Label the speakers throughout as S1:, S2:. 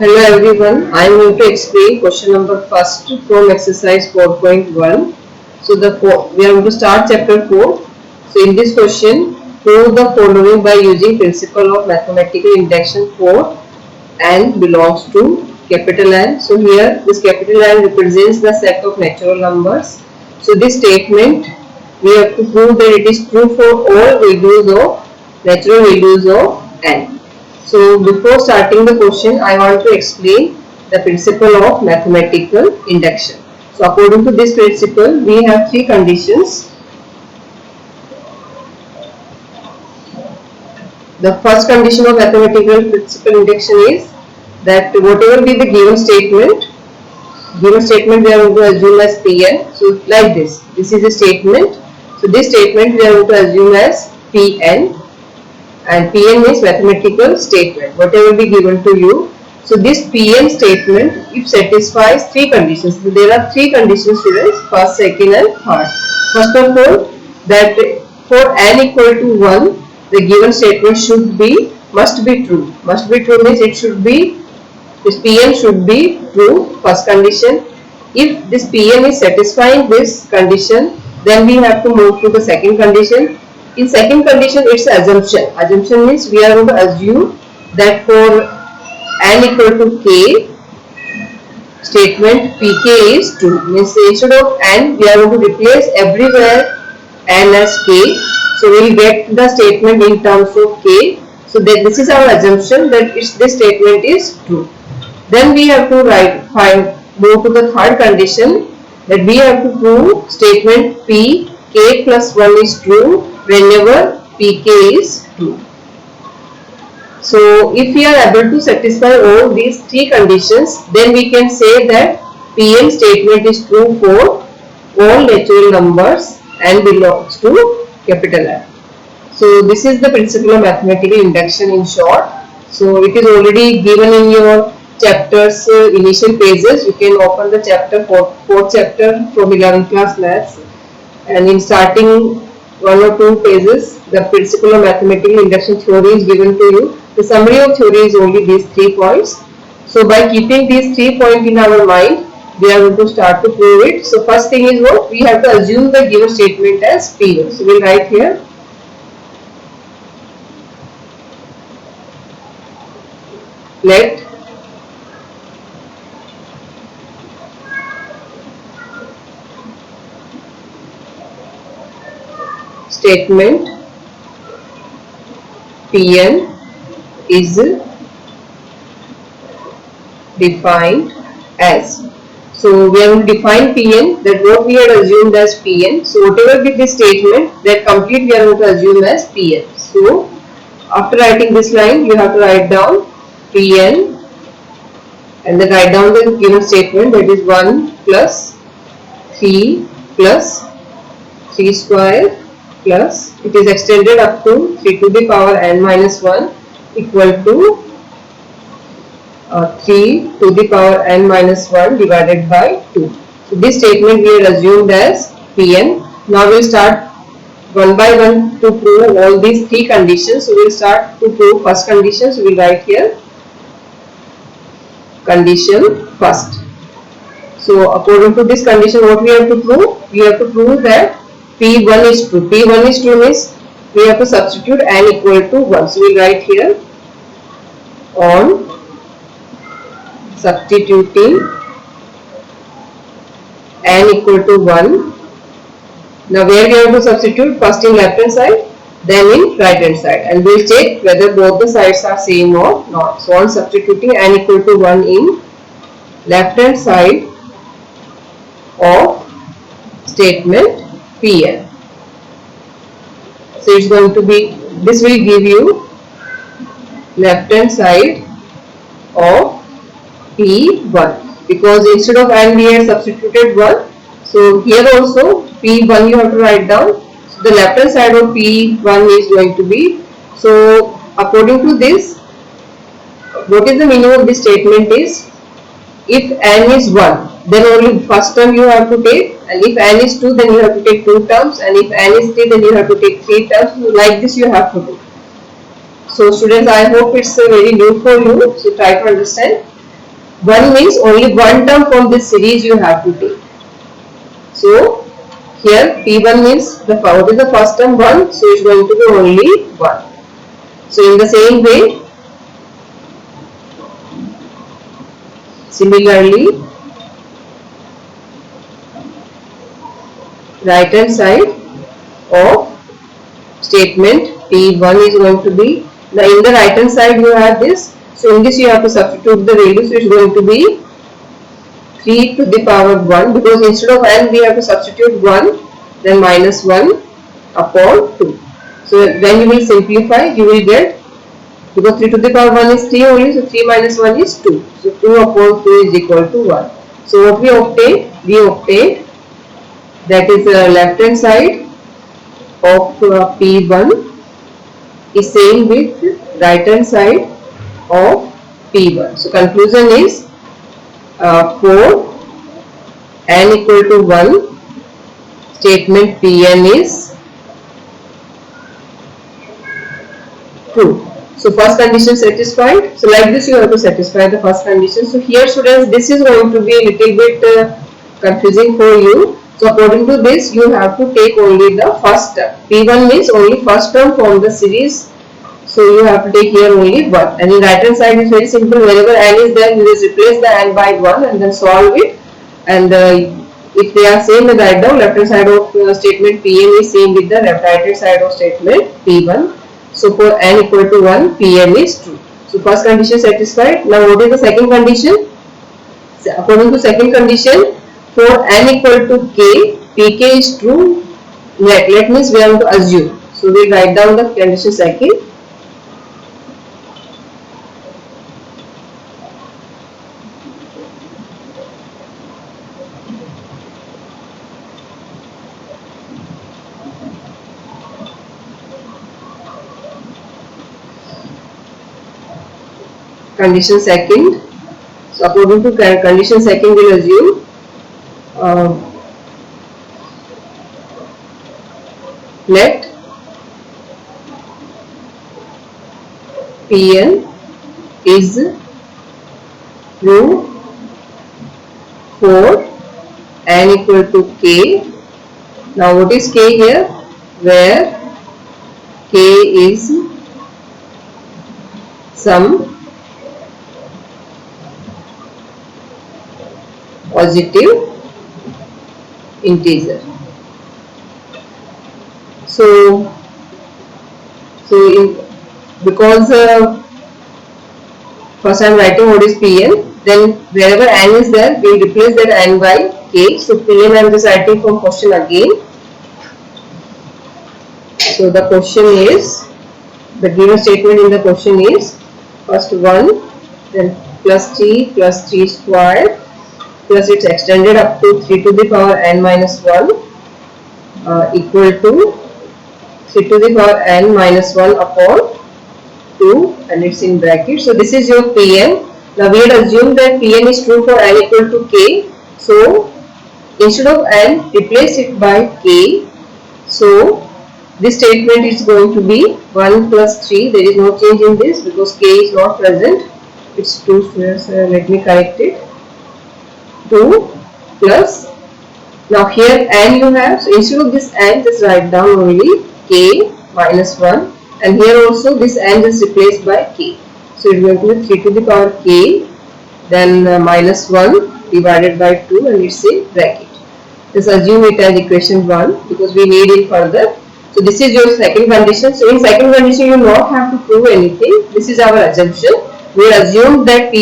S1: Hello everyone, I am going to explain question number first from exercise 4.1. So we are going to start chapter 4. So in this question, prove the following by using principle of mathematical induction for n belongs to capital N. So here this capital N represents the set of natural numbers. So this statement we have to prove that it is true for all values of natural values of n. So before starting the question, I want to explain the principle of mathematical induction. So according to this principle, we have three conditions. The first condition of mathematical principle induction is that whatever be the given statement we are going to assume as Pn. So like this is a statement. So this statement we are going to assume as Pn. And Pn is mathematical statement, whatever be given to you. So this Pn statement, if satisfies three conditions. So there are three conditions, students, first, second and third. First of all, that for n equal to 1, the given statement must be true. Must be true means this Pn should be true, first condition. If this Pn is satisfying this condition, then we have to move to the second condition. In second condition, it's assumption. Assumption means we are going to assume that for n equal to k, statement Pk is true. Means instead of n, we are going to replace everywhere n as k. So we will get the statement in terms of k. So that this is our assumption that this statement is true. Then we have to move to the third condition, that we have to prove statement p k plus 1 is true whenever Pk is true. So if we are able to satisfy all these three conditions, then we can say that Pn statement is true for all natural numbers and belongs to capital N. So this is the principle of mathematical induction in short. So it is already given in your chapters initial pages. You can open the chapter 4th chapter from 11th class maths, and in starting 1 or 2 pages, the principle of mathematical induction theory is given to you. The summary of theory is only these 3 points. So by keeping these 3 points in our mind, we are going to start to prove it. So first thing is what? We have to assume the given statement as P1. So we'll write here. Let statement Pn is defined as. So we have defined Pn, that what we had assumed as Pn. So whatever be this statement, that complete we are going to assume as Pn. So after writing this line, you have to write down Pn and then write down the given statement, that is 1 plus 3 plus 3 square plus, it is extended up to 3 to the power n minus 1 equal to 3 to the power n minus 1 divided by 2. So this statement we are assumed as Pn. Now we will start one by one to prove all these three conditions. So we will start to prove first condition. So we will write here condition first. So according to this condition, what we have to prove? We have to prove that P1 is true. P1 is true means we have to substitute n equal to 1. So we write here on substituting n equal to 1. Now where we have to substitute? First in left hand side, then in right hand side, and we will check whether both the sides are same or not. So on substituting n equal to 1 in left hand side of statement Pn. So it's going to be, this will give you left hand side of P1, because instead of n we had substituted 1. So here also P1 you have to write down. So the left hand side of P1 is going to be, so according to this, what is the meaning of this statement is, if n is 1, then only first term you have to take, and if n is 2, then you have to take 2 terms, and if n is 3, then you have to take 3 terms. So like this you have to do. So students, I hope it's very new for you, so try to understand. 1 means only one term from this series you have to take. So here P1 means what is the first term? 1. So it's going to be only 1. So in the same way, similarly, right hand side of statement P1 is going to be, in the right hand side you have this, so in this you have to substitute the value, so it's going to be 3 to the power 1, because instead of n we have to substitute 1, then minus 1 upon 2. So when you will simplify, you will get, because 3 to the power 1 is 3 only, so 3 minus 1 is 2. So 2 upon 2 is equal to 1. So what we obtained? We obtained that is the left hand side of P1 is same with right hand side of P1. So conclusion is for n equal to 1, statement Pn is true. So first condition satisfied. So like this you have to satisfy the first condition. So here students, this is going to be a little bit confusing for you. So according to this, you have to take only the first term. P1 means only first term from the series. So you have to take here only 1. And in right hand side is very simple. Whenever n is there, you just replace the n by 1 and then solve it. And if they are same, then write down left hand side of statement Pn is same with the right hand side of statement P1. So for n equal to 1, Pn is true. So first condition satisfied. Now what is the second condition? So according to second condition, for n equal to k, pk is true. Let means we have to assume. So we write down the condition second. Condition second. So according to condition second, we will assume let Pn is true for n equal to k. Now what is k here? Where k is some positive integer. Because first I am writing what is Pn, then wherever n is there, we will replace that n by k. So Pn I am just writing from question again. So the question is, the given statement in the question is first 1, then plus 3 square, plus it's extended up to 3 to the power n minus 1 equal to 3 to the power n minus 1 upon 2, and it's in bracket. So this is your Pn. Now we had assumed that Pn is true for n equal to k. So instead of n, replace it by k. So this statement is going to be 1 plus 3. There is no change in this because k is not present. It's 2 squares. Let me correct it. 2 plus, now here n you have, so instead of this n just write down only k minus 1, and here also this n just replaced by k. So it is going to be 3 to the power k, then minus 1 divided by 2, and it's in bracket. Just assume it as equation 1 because we need it further. So this is your second condition. So in second condition you do not have to prove anything. This is our assumption. We assume that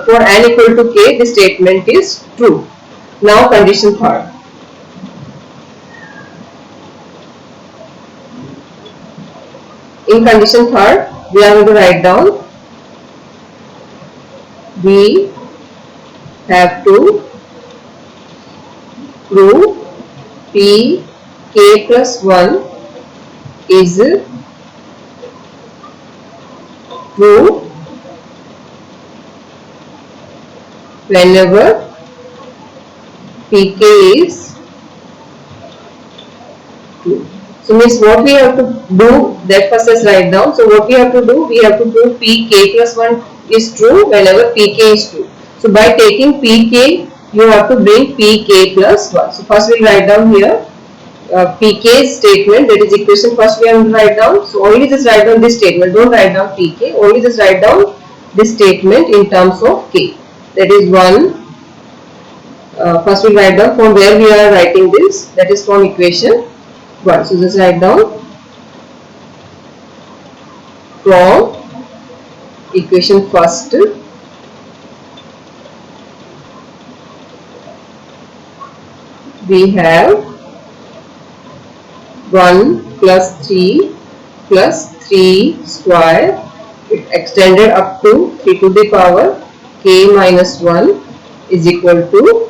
S1: for n equal to k, this statement is true. Now condition third. In condition third, we are going to write down, we have to prove p k plus 1 is true whenever pk is true. So means what we have to do, that first let's write down. So what we have to do, we have to prove pk plus 1 is true whenever pk is true. So by taking pk, you have to bring pk plus 1. So first we will write down here pk statement, that is equation first we have to write down. So only just write down this statement, don't write down pk, only just write down this statement in terms of k, that is 1. First we write down from where we are writing this, that is from equation 1. So just write down from equation first we have 1 plus 3 plus 3 square, it extended up to 3 to the power k minus 1 is equal to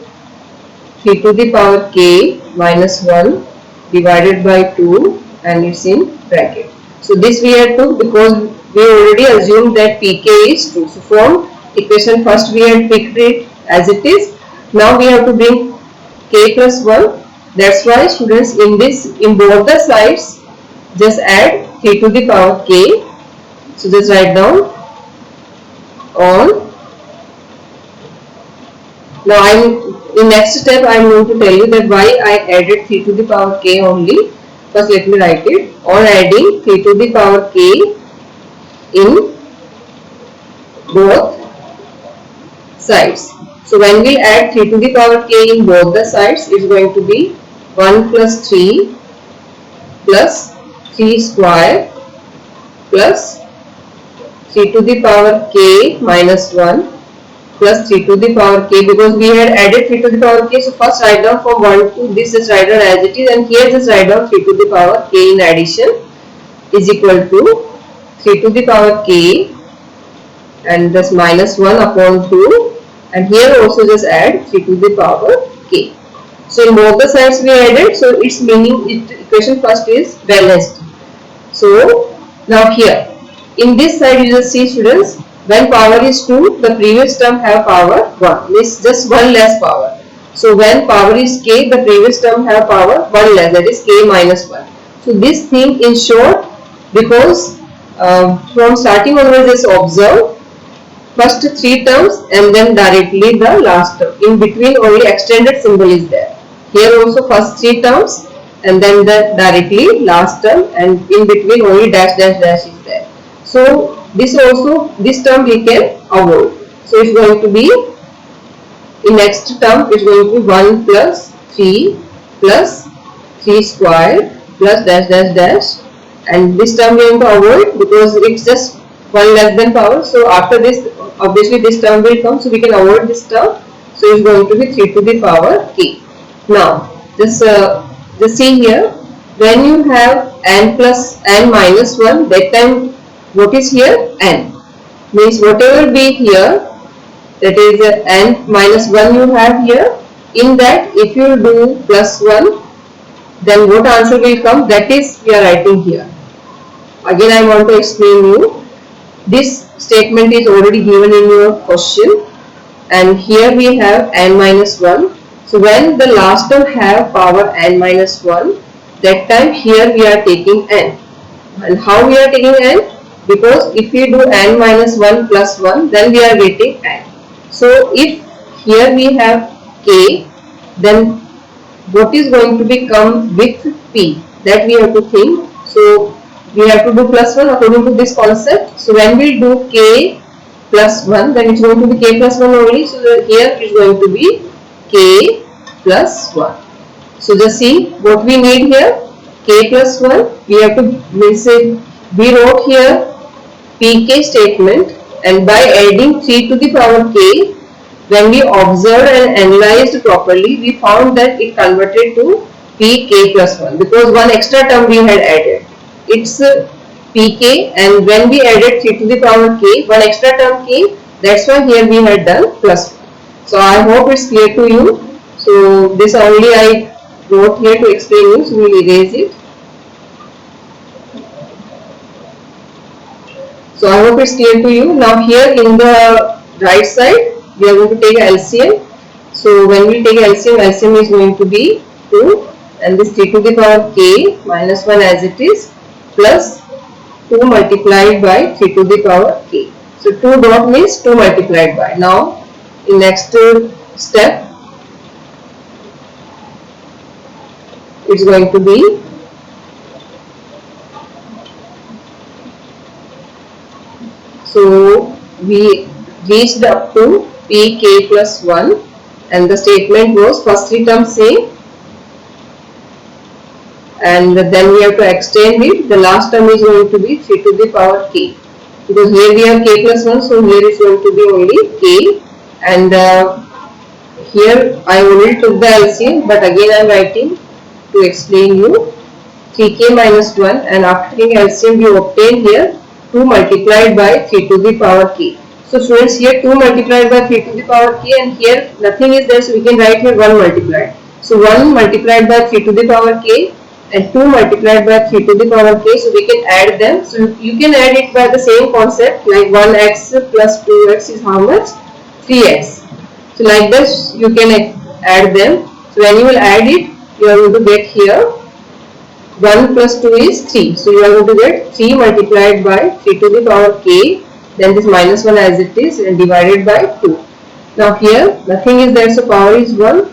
S1: 3 to the power k minus 1 divided by 2 and it's in bracket. So this we had to, because we already assumed that pk is 2. So from equation first we had picked it as it is. Now we have to bring k plus 1. That's why students, in both the sides just add 3 to the power k. So just write down on. Now in next step I am going to tell you that why I added 3 to the power k only. First let me write it. On adding 3 to the power k in both sides. So when we add 3 to the power k in both the sides, it is going to be 1 plus 3 plus 3 square plus 3 to the power k minus 1 plus 3 to the power k, because we had added 3 to the power k. So first write down from 1 to this, just write down as it is, and here just write down 3 to the power k in addition is equal to 3 to the power k and this minus 1 upon 2, and here also just add 3 to the power k. So in both the sides we added, so its meaning, equation first is balanced. So now here in this side you just see students, when power is 2, the previous term have power 1, means just 1 less power. So when power is k, the previous term have power 1 less, that is k minus 1. So this thing in short, because from starting onwards just observe first 3 terms and then directly the last term. In between only extended symbol is there. Here also first 3 terms and then the directly last term, and in between only dash dash dash is there. So this also, this term we can avoid. So it's going to be, in next term it's going to be 1 plus 3 plus 3 square plus dash dash dash, and this term we are going to avoid because it's just 1 less than power. So after this obviously this term will come, so we can avoid this term. So it's going to be 3 to the power k. Now just see here, when you have n plus n minus 1, that time what is here? N. Means whatever be here, that is n minus 1 you have here, in that if you do plus 1, then what answer will come? That is we are writing here. Again I want to explain you. This statement is already given in your question, and here we have n minus 1. So when the last term have power n minus 1, that time here we are taking n. And how we are taking n? Because if we do n minus 1 plus 1, then we are getting n. So if here we have k, then what is going to become with p? That we have to think. So we have to do plus 1 according to this concept. So when we do k plus 1, then it's going to be k plus 1 only. So here it's going to be k plus 1. So just see what we need here, k plus 1. We have to, we wrote here pk statement, and by adding 3 to the power k, when we observed and analyzed properly, we found that it converted to pk plus 1 because one extra term we had added. It's pk, and when we added 3 to the power k, one extra term k, that's why here we had done plus 1. So I hope it's clear to you. So this only I wrote here to explain you, so we will erase it. So I hope it's clear to you. Now here in the right side, we are going to take LCM. So when we take LCM, LCM is going to be 2, and this 3 to the power k minus 1 as it is, plus 2 multiplied by 3 to the power k. So 2 dot means 2 multiplied by. Now in next step, it's going to be so we reached up to pk plus 1 and the statement was first three terms same and then we have to extend it. The last term is going to be 3 to the power k because here we have k plus 1, so here is going to be only k, and here I only took the LCM, but again I am writing to explain you 3k minus 1, and after taking LCM we obtain here 2 multiplied by 3 to the power k. So students, here 2 multiplied by 3 to the power k, and here nothing is there, so we can write here 1 multiplied. So 1 multiplied by 3 to the power k and 2 multiplied by 3 to the power k, so we can add them. So you can add it by the same concept, like 1x plus 2x is how much? 3x. So like this you can add them. So when you will add it, you are going to get here 1 plus 2 is 3. So you are going to get 3 multiplied by 3 to the power k, then this minus 1 as it is, and divided by 2. Now here nothing is there, so power is 1.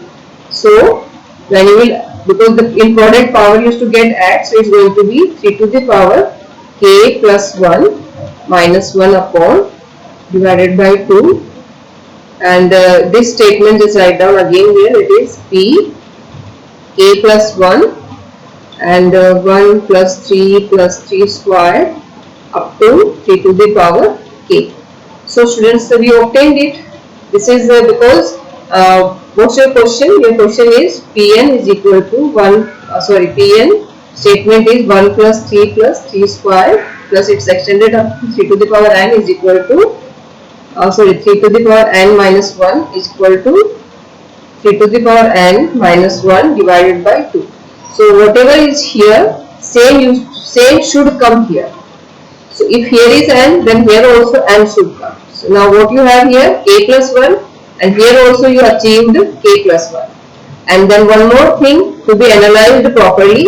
S1: So when you will, because in product power used to get add, so it's going to be 3 to the power k plus 1 minus 1 upon divided by 2, and this statement just write down again here. It is p k plus 1 and 1 plus 3 square up to 3 to the power k. So students, we obtained it. This is because what's your question? Your question is Pn is equal to Pn statement is 1 plus 3 square plus it's extended up to 3 to the power n is equal to 3 to the power n minus 1 is equal to 3 to the power n minus 1 divided by 2. So whatever is here, same should come here. So if here is n, then here also n should come. So now what you have here, k plus 1, and here also you achieved k plus 1. And then one more thing to be analyzed properly,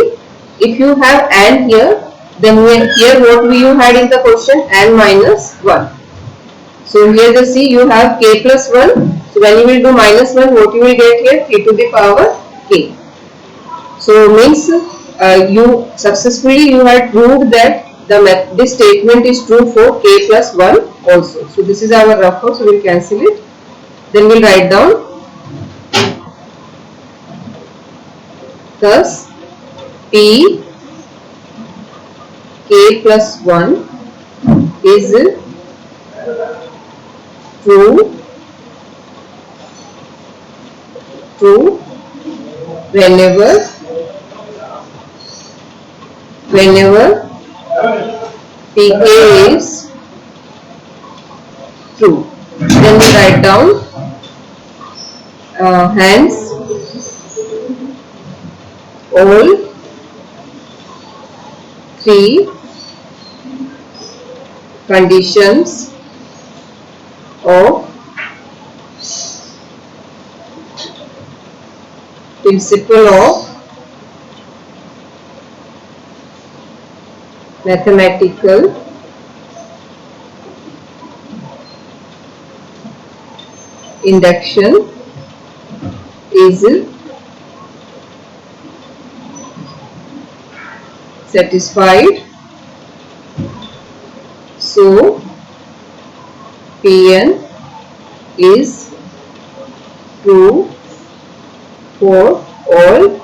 S1: if you have n here, then here what you had in the question, n minus 1. So here you see you have k plus 1. So when you will do minus 1, what you will get here, 3 to the power k. So means you successfully you had proved that this statement is true for k plus 1 also. So this is our rough one, so we will cancel it. Then we will write down, thus p k plus 1 is true whenever pk is true. Then we write down hence all 3 conditions of principle of mathematical induction is satisfied. So Pn is true for all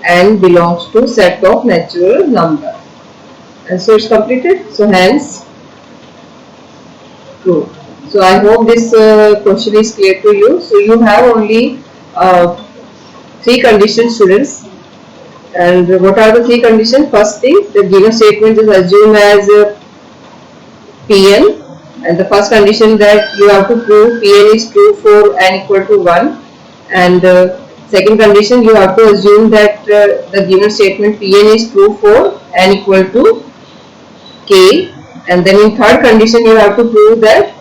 S1: and belongs to set of natural number. And so it's completed. So hence true. So I hope this question is clear to you. So you have only 3 conditions, students. And what are the 3 conditions? First thing, the given statement is assumed as Pn, and the first condition that you have to prove Pn is true for n equal to 1, and second condition you have to assume that the given statement Pn is true for n equal to k, and then in third condition you have to prove that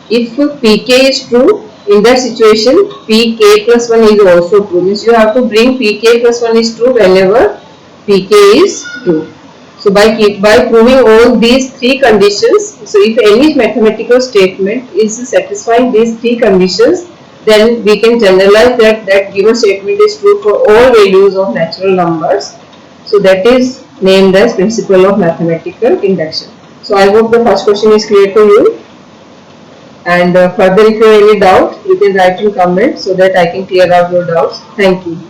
S1: if pk is true, in that situation pk plus 1 is also true. Means you have to bring pk plus 1 is true whenever pk is true. So by proving all these three conditions, so if any mathematical statement is satisfying these three conditions, then we can generalize that given statement is true for all values of natural numbers. So that is named as principle of mathematical induction. So I hope the first question is clear to you. And further, if you have any doubt, you can write in comments so that I can clear out your doubts. Thank you.